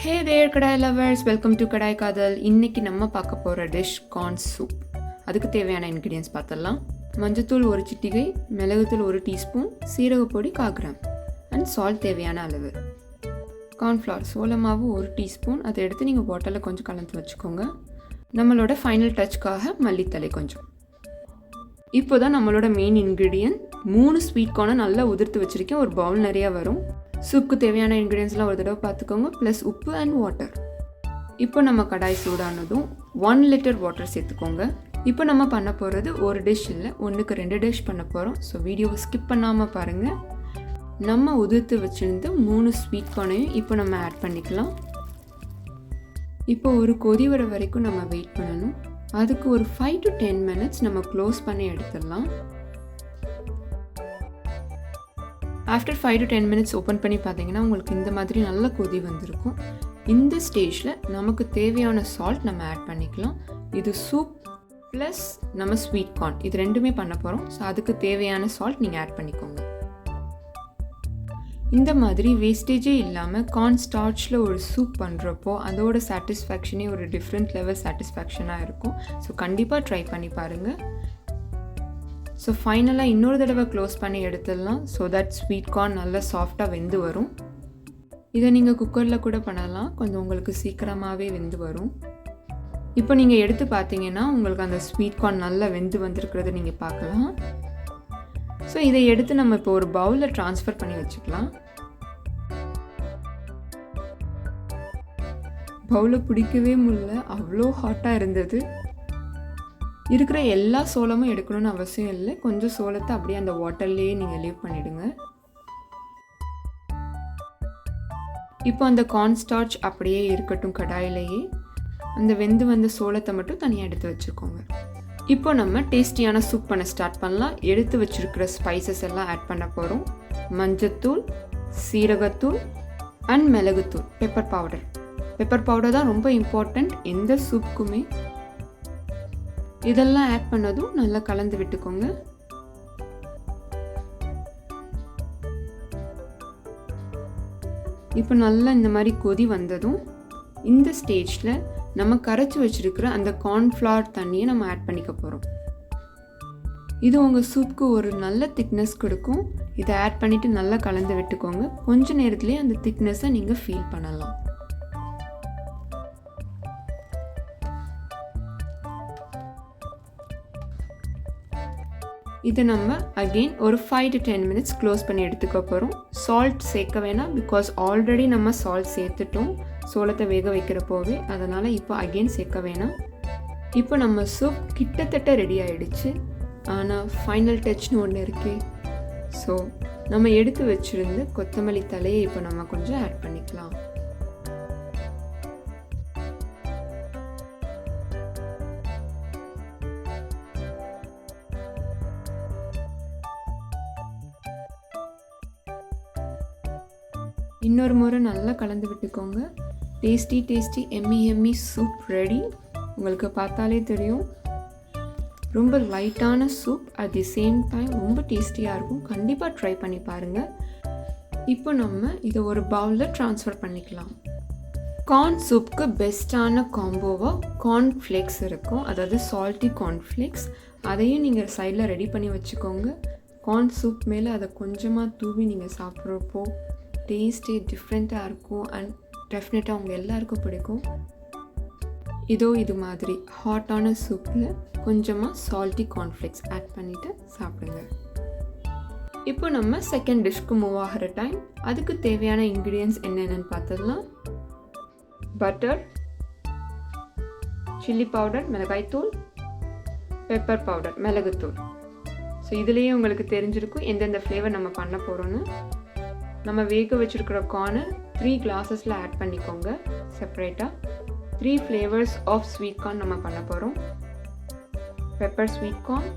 Hey there Kadaai lovers, welcome to Kadaai Kaadhal. இன்னைக்கு நம்ம பார்க்க போற டிஷ் கார்ன் சூப். அதுக்கு தேவையான இன்கிரிடியன்ட்ஸ் பார்த்தலாம். மஞ்சத்தூள் 1 சிட்டிகை, மிளகுத்தூள் 1 டீஸ்பூன், சீரகப்பொடி 1/4 கிராம் அண்ட் சால்ட் தேவையான அளவு. கார்ன்ஃப்ளவர் சோள மாவு 1 டீஸ்பூன், அதை எடுத்து நீங்கள் வாட்டரில் கொஞ்சம் கலந்து வச்சுக்கோங்க. நம்மளோட ஃபைனல் டச்சுக்காக மல்லித்தலை கொஞ்சம். இப்போ தான் நம்மளோட மெயின் இன்க்ரீடியன்ட் 3 ஸ்வீட் கார்னை நல்லா உதிர்த்து வச்சுருக்கேன். ஒரு பவுல் நிறையா வரும். சூப்புக்கு தேவையான இன்க்ரீடியன்ஸ்லாம் ஒரு தடவை பார்த்துக்கோங்க, ப்ளஸ் உப்பு அண்ட் வாட்டர். இப்போ நம்ம கடாய் சூடானதும் 1 லிட்டர் வாட்டர் சேர்த்துக்கோங்க. இப்போ நம்ம பண்ண போகிறது ஒரு டிஷ் இல்லை, 1க்கு 2 டிஷ் பண்ண போகிறோம். ஸோ வீடியோவை ஸ்கிப் பண்ணாமல் பாருங்கள். நம்ம உதிர்த்து வச்சுருந்து 3 ஸ்வீட் கார்னையும் இப்போ நம்ம ஆட் பண்ணிக்கலாம். இப்போ ஒரு கொதி வர வரைக்கும் நம்ம வெயிட் பண்ணணும். அதுக்கு ஒரு 5 to 10 minutes நம்ம க்ளோஸ் பண்ணி எடுத்துடலாம். ஆஃப்டர் 5 to 10 minutes ஓப்பன் பண்ணி பார்த்தீங்கன்னா உங்களுக்கு இந்த மாதிரி நல்ல கொதி வந்திருக்கும். இந்த ஸ்டேஜில் நமக்கு தேவையான சால்ட் நம்ம ஆட் பண்ணிக்கலாம். இது சூப் ப்ளஸ் நம்ம ஸ்வீட் கார்ன் இது ரெண்டுமே பண்ண போகிறோம். ஸோ அதுக்கு தேவையான சால்ட் நீங்கள் ஆட் பண்ணிக்கோங்க. இந்த மாதிரி வேஸ்டேஜே இல்லாமல் கார்ன் ஸ்டார்ச்சில் ஒரு சூப் பண்ணுறப்போ அதோட சாட்டிஸ்ஃபேக்ஷனே ஒரு டிஃப்ரெண்ட் லெவல் சாட்டிஸ்ஃபேக்ஷனாக இருக்கும். ஸோ கண்டிப்பாக ட்ரை பண்ணி பாருங்கள். ஸோ ஃபைனலாக இன்னொரு தடவை க்ளோஸ் பண்ணி எடுத்துடலாம். ஸோ தட் ஸ்வீட் கார்ன் நல்லா சாஃப்டாக வெந்து வரும். இதை நீங்கள் குக்கரில் கூட பண்ணலாம், கொஞ்சம் உங்களுக்கு சீக்கிரமாகவே வெந்து வரும். இப்போ நீங்கள் எடுத்து பார்த்தீங்கன்னா உங்களுக்கு அந்த ஸ்வீட் கார்ன் நல்லா வெந்து வந்திருக்கிறத நீங்கள் பார்க்கலாம். ஸோ இதை எடுத்து நம்ம இப்போ ஒரு பவுலில் ட்ரான்ஸ்ஃபர் பண்ணி வச்சுக்கலாம். பவுலில் பிடிக்கவே முடியல, அவ்வளோ ஹாட்டாக இருந்தது. இருக்கிற எல்லா சோளமும் எடுக்கணும்னு அவசியம் இல்லை, கொஞ்சம் சோளத்தை அப்படியே அந்த வாட்டர்லேயே நீங்கள் லீவ் பண்ணிவிடுங்க. இப்போ அந்த கார்ன் ஸ்டார்ச் அப்படியே இருக்கட்டும் கடாயிலேயே. அந்த வெந்து வந்த சோளத்தை மட்டும் தனியாக எடுத்து வச்சுக்கோங்க. இப்போ நம்ம டேஸ்டியான சூப் பண்ண ஸ்டார்ட் பண்ணலாம். எடுத்து வச்சுருக்கிற ஸ்பைசஸ் எல்லாம் ஆட் பண்ண போகிறோம். மஞ்சத்தூள், சீரகத்தூள் அண்ட் மிளகுத்தூள், பெப்பர் பவுடர். பெப்பர் பவுடர் தான் ரொம்ப இம்பார்ட்டண்ட் எந்த சூப்புக்குமே. இதெல்லாம் ஆட் பண்ணதும் நல்லா கலந்து விட்டுக்கோங்க. இப்போ நல்லா இந்த மாதிரி கொதி வந்ததும் இந்த ஸ்டேஜில் நம்ம கரைச்சி வச்சுருக்கிற அந்த கார்ன்ஃப்ளவர் தண்ணியை நம்ம ஆட் பண்ணிக்க போகிறோம். இது உங்கள் சூப்புக்கு ஒரு நல்ல திக்னஸ் கொடுக்கும். இதை ஆட் பண்ணிவிட்டு நல்லா கலந்து விட்டுக்கோங்க. கொஞ்ச நேரத்துலேயே அந்த திக்னஸை நீங்கள் ஃபீல் பண்ணலாம். இதை நம்ம அகெயின் ஒரு 5 to 10 minutes க்ளோஸ் பண்ணி எடுத்துக்க போகிறோம். சால்ட் சேர்க்க வேணாம், பிகாஸ் ஆல்ரெடி நம்ம சால்ட் சேர்த்துட்டோம் சோளத்தை வேக வைக்கிறப்போவே. அதனால் இப்போ அகெயின் சேர்க்க வேணாம். இப்போ நம்ம சூப் கிட்டத்தட்ட ரெடி ஆகிடுச்சு. ஆனால் ஃபைனல் டச்னு ஒன்று இருக்குது. ஸோ நம்ம எடுத்து வச்சுருந்து கொத்தமல்லி தலையை இப்போ நம்ம கொஞ்சம் ஆட் பண்ணிக்கலாம். இன்னொரு முறை நல்லா கலந்து விட்டுக்கோங்க. Tasty yummy soup ready. உங்களுக்கு பார்த்தாலே தெரியும், ரொம்ப லைட்டான soup, at the same time ரொம்ப டேஸ்டியாக இருக்கும். கண்டிப்பாக ட்ரை பண்ணி பாருங்கள். இப்போ நம்ம இதை ஒரு பவுலில் ட்ரான்ஸ்ஃபர் பண்ணிக்கலாம். கார்ன் சூப்புக்கு பெஸ்ட்டான காம்போவாக கார்ன் ஃப்ளேக்ஸ் இருக்கும், அதாவது சால்ட்டி கார்ன் ஃப்ளேக்ஸ். அதையும் நீங்கள் சைடில் ரெடி பண்ணி வச்சுக்கோங்க. கார்ன் சூப் மேலே அதை கொஞ்சமாக தூவி நீங்கள் சாப்பிட்றப்போ டேஸ்ட்டே டிஃப்ரெண்ட்டாக இருக்கும் அண்ட் டெஃபினட்டாக அவங்க எல்லாருக்கும் பிடிக்கும். இது மாதிரி ஹாட்டான சூப்பில் கொஞ்சமாக சால்ட்டி கார்ன்ஃப்ளேக்ஸ் ஆட் பண்ணிவிட்டு சாப்பிடுங்க. இப்போ நம்ம செகண்ட் டிஷ்க்கு மூவ் ஆகிற டைம். அதுக்கு தேவையான இன்க்ரீடியன்ட்ஸ் என்னென்னு பார்த்துடலாம். பட்டர், சில்லி பவுடர் மிளகாய்த்தூள், பெப்பர் பவுடர் மிளகுத்தூள். ஸோ இதுலேயே உங்களுக்கு தெரிஞ்சிருக்கும் எந்தெந்த ஃப்ளேவர் நம்ம பண்ண போகிறோன்னு. நம்ம வேக வச்சுருக்கிற கார்னை 3 கிளாஸஸில் ஆட் பண்ணிக்கோங்க செப்பரேட்டாக. 3 ஃப்ளேவர்ஸ் ஆஃப் ஸ்வீட் கார்ன் நம்ம பண்ண போகிறோம். Pepper sweet corn,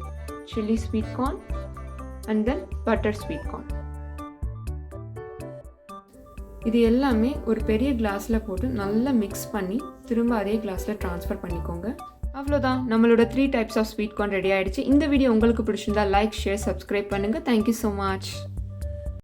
chilli sweet corn and then butter sweet corn. இது எல்லாமே ஒரு பெரிய கிளாஸில் போட்டு நல்லா மிக்ஸ் பண்ணி திரும்ப அதே கிளாஸில் ட்ரான்ஸ்ஃபர் பண்ணிக்கோங்க. அவ்வளோதான், நம்மளோட 3 types of sweet corn ready ஆகிடுச்சு. இந்த வீடியோ உங்களுக்கு பிடிச்சிருந்தா லைக், ஷேர், சப்ஸ்கிரைப் பண்ணுங்கள். Thank you so much.